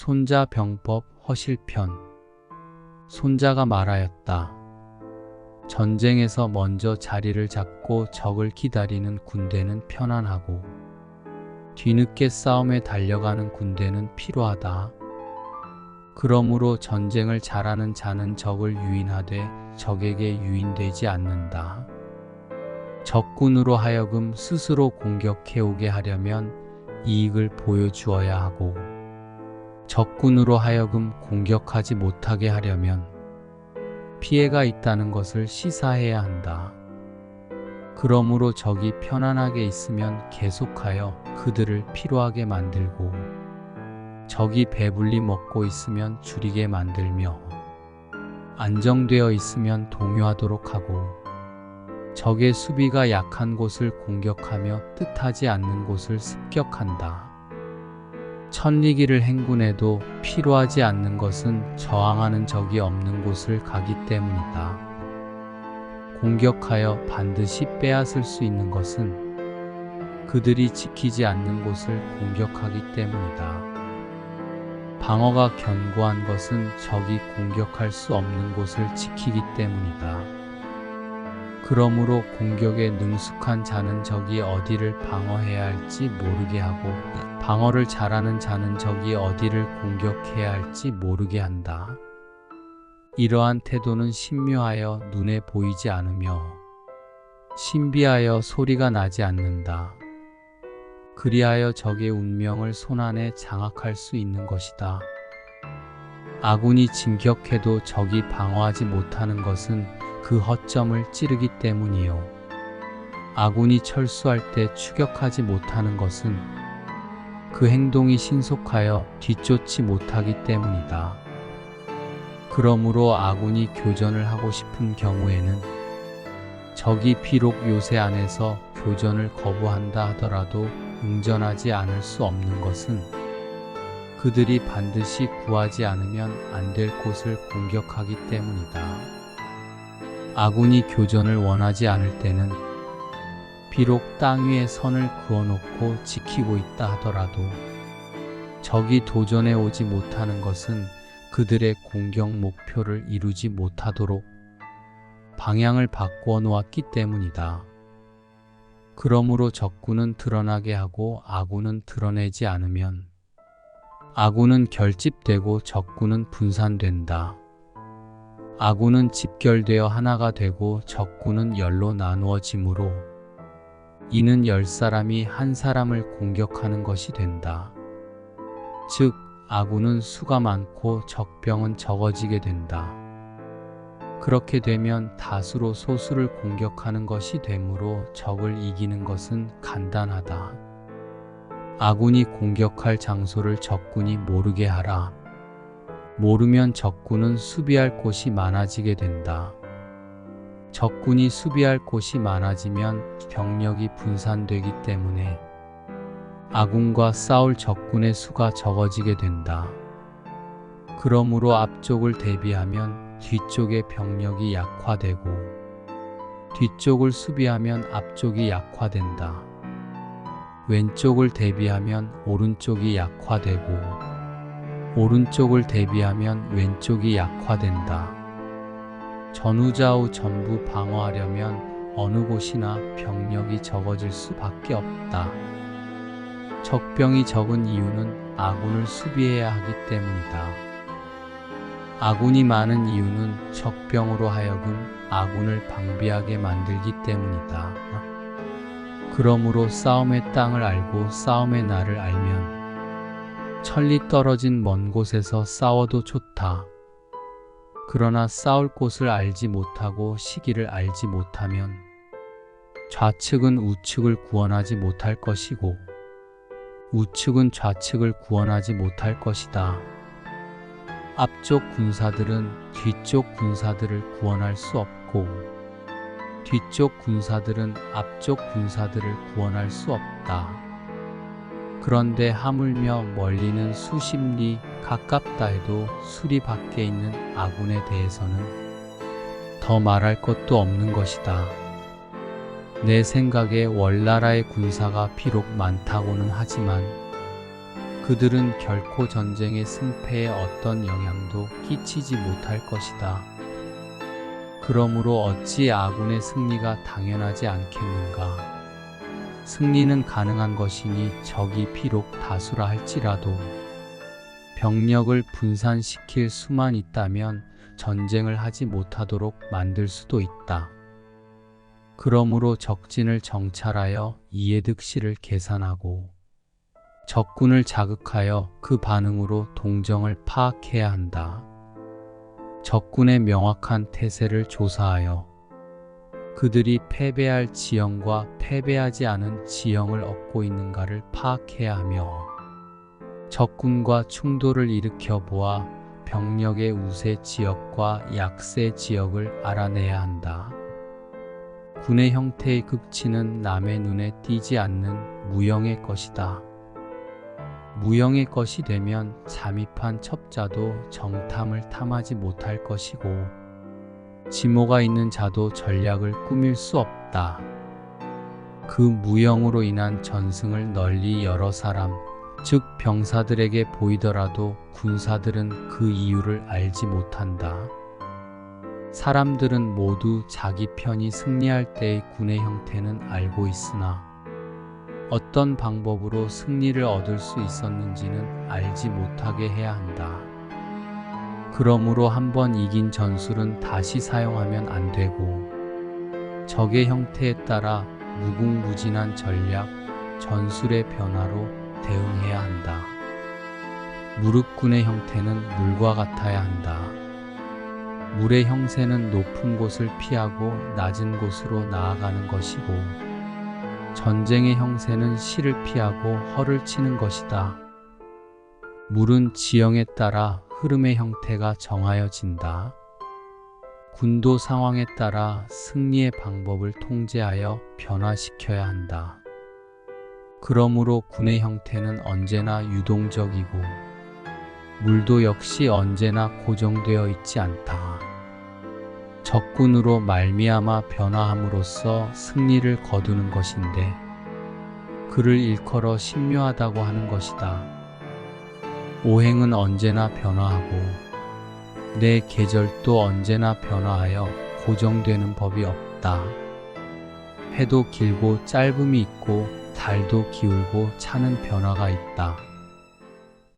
손자 병법 허실편. 손자가 말하였다. 전쟁에서 먼저 자리를 잡고 적을 기다리는 군대는 편안하고 뒤늦게 싸움에 달려가는 군대는 피로하다. 그러므로 전쟁을 잘하는 자는 적을 유인하되 적에게 유인되지 않는다. 적군으로 하여금 스스로 공격해오게 하려면 이익을 보여주어야 하고 적군으로 하여금 공격하지 못하게 하려면 피해가 있다는 것을 시사해야 한다. 그러므로 적이 편안하게 있으면 계속하여 그들을 피로하게 만들고 적이 배불리 먹고 있으면 줄이게 만들며 안정되어 있으면 동요하도록 하고 적의 수비가 약한 곳을 공격하며 뜻하지 않는 곳을 습격한다. 천리기를 행군해도 피로하지 않는 것은 저항하는 적이 없는 곳을 가기 때문이다. 공격하여 반드시 빼앗을 수 있는 것은 그들이 지키지 않는 곳을 공격하기 때문이다. 방어가 견고한 것은 적이 공격할 수 없는 곳을 지키기 때문이다. 그러므로 공격에 능숙한 자는 적이 어디를 방어해야 할지 모르게 하고 방어를 잘하는 자는 적이 어디를 공격해야 할지 모르게 한다. 이러한 태도는 신묘하여 눈에 보이지 않으며 신비하여 소리가 나지 않는다. 그리하여 적의 운명을 손안에 장악할 수 있는 것이다. 아군이 진격해도 적이 방어하지 못하는 것은 그 허점을 찌르기 때문이요. 아군이 철수할 때 추격하지 못하는 것은 그 행동이 신속하여 뒤쫓지 못하기 때문이다. 그러므로 아군이 교전을 하고 싶은 경우에는 적이 비록 요새 안에서 교전을 거부한다 하더라도 응전하지 않을 수 없는 것은 그들이 반드시 구하지 않으면 안 될 곳을 공격하기 때문이다. 아군이 교전을 원하지 않을 때는 비록 땅 위에 선을 그어놓고 지키고 있다 하더라도 적이 도전해 오지 못하는 것은 그들의 공격 목표를 이루지 못하도록 방향을 바꾸어 놓았기 때문이다. 그러므로 적군은 드러나게 하고 아군은 드러내지 않으면 아군은 결집되고 적군은 분산된다. 아군은 집결되어 하나가 되고 적군은 열로 나누어지므로 이는 10사람이 한 사람을 공격하는 것이 된다. 즉 아군은 수가 많고 적병은 적어지게 된다. 그렇게 되면 다수로 소수를 공격하는 것이 되므로 적을 이기는 것은 간단하다. 아군이 공격할 장소를 적군이 모르게 하라. 모르면 적군은 수비할 곳이 많아지게 된다. 적군이 수비할 곳이 많아지면 병력이 분산되기 때문에 아군과 싸울 적군의 수가 적어지게 된다. 그러므로 앞쪽을 대비하면 뒤쪽의 병력이 약화되고 뒤쪽을 수비하면 앞쪽이 약화된다. 왼쪽을 대비하면 오른쪽이 약화되고 오른쪽을 대비하면 왼쪽이 약화된다. 전후좌우 전부 방어하려면 어느 곳이나 병력이 적어질 수밖에 없다. 적병이 적은 이유는 아군을 수비해야 하기 때문이다. 아군이 많은 이유는 적병으로 하여금 아군을 방비하게 만들기 때문이다. 그러므로 싸움의 땅을 알고 싸움의 날을 알면 천리 떨어진 먼 곳에서 싸워도 좋다. 그러나 싸울 곳을 알지 못하고 시기를 알지 못하면 좌측은 우측을 구원하지 못할 것이고 우측은 좌측을 구원하지 못할 것이다. 앞쪽 군사들은 뒤쪽 군사들을 구원할 수 없고 뒤쪽 군사들은 앞쪽 군사들을 구원할 수 없다. 그런데 하물며 멀리는 수십 리 가깝다 해도 수리 밖에 있는 아군에 대해서는 더 말할 것도 없는 것이다. 내 생각에 월나라의 군사가 비록 많다고는 하지만 그들은 결코 전쟁의 승패에 어떤 영향도 끼치지 못할 것이다. 그러므로 어찌 아군의 승리가 당연하지 않겠는가? 승리는 가능한 것이니 적이 비록 다수라 할지라도 병력을 분산시킬 수만 있다면 전쟁을 하지 못하도록 만들 수도 있다. 그러므로 적진을 정찰하여 이해득실을 계산하고 적군을 자극하여 그 반응으로 동정을 파악해야 한다. 적군의 명확한 태세를 조사하여 그들이 패배할 지형과 패배하지 않은 지형을 얻고 있는가를 파악해야 하며 적군과 충돌을 일으켜 보아 병력의 우세 지역과 약세 지역을 알아내야 한다. 군의 형태의 극치는 남의 눈에 띄지 않는 무형의 것이다. 무형의 것이 되면 잠입한 첩자도 정탐을 탐하지 못할 것이고 지모가 있는 자도 전략을 꾸밀 수 없다. 그 무형으로 인한 전승을 널리 여러 사람, 즉 병사들에게 보이더라도 군사들은 그 이유를 알지 못한다. 사람들은 모두 자기 편이 승리할 때의 군의 형태는 알고 있으나 어떤 방법으로 승리를 얻을 수 있었는지는 알지 못하게 해야 한다. 그러므로 한번 이긴 전술은 다시 사용하면 안 되고 적의 형태에 따라 무궁무진한 전략, 전술의 변화로 대응해야 한다. 무릎군의 형태는 물과 같아야 한다. 물의 형세는 높은 곳을 피하고 낮은 곳으로 나아가는 것이고 전쟁의 형세는 실을 피하고 허를 치는 것이다. 물은 지형에 따라 흐름의 형태가 정하여진다. 군도 상황에 따라 승리의 방법을 통제하여 변화시켜야 한다. 그러므로 군의 형태는 언제나 유동적이고 물도 역시 언제나 고정되어 있지 않다. 적군으로 말미암아 변화함으로써 승리를 거두는 것인데 그를 일컬어 신묘하다고 하는 것이다. 오행은 언제나 변화하고 내 계절도 언제나 변화하여 고정되는 법이 없다. 해도 길고 짧음이 있고 달도 기울고 차는 변화가 있다.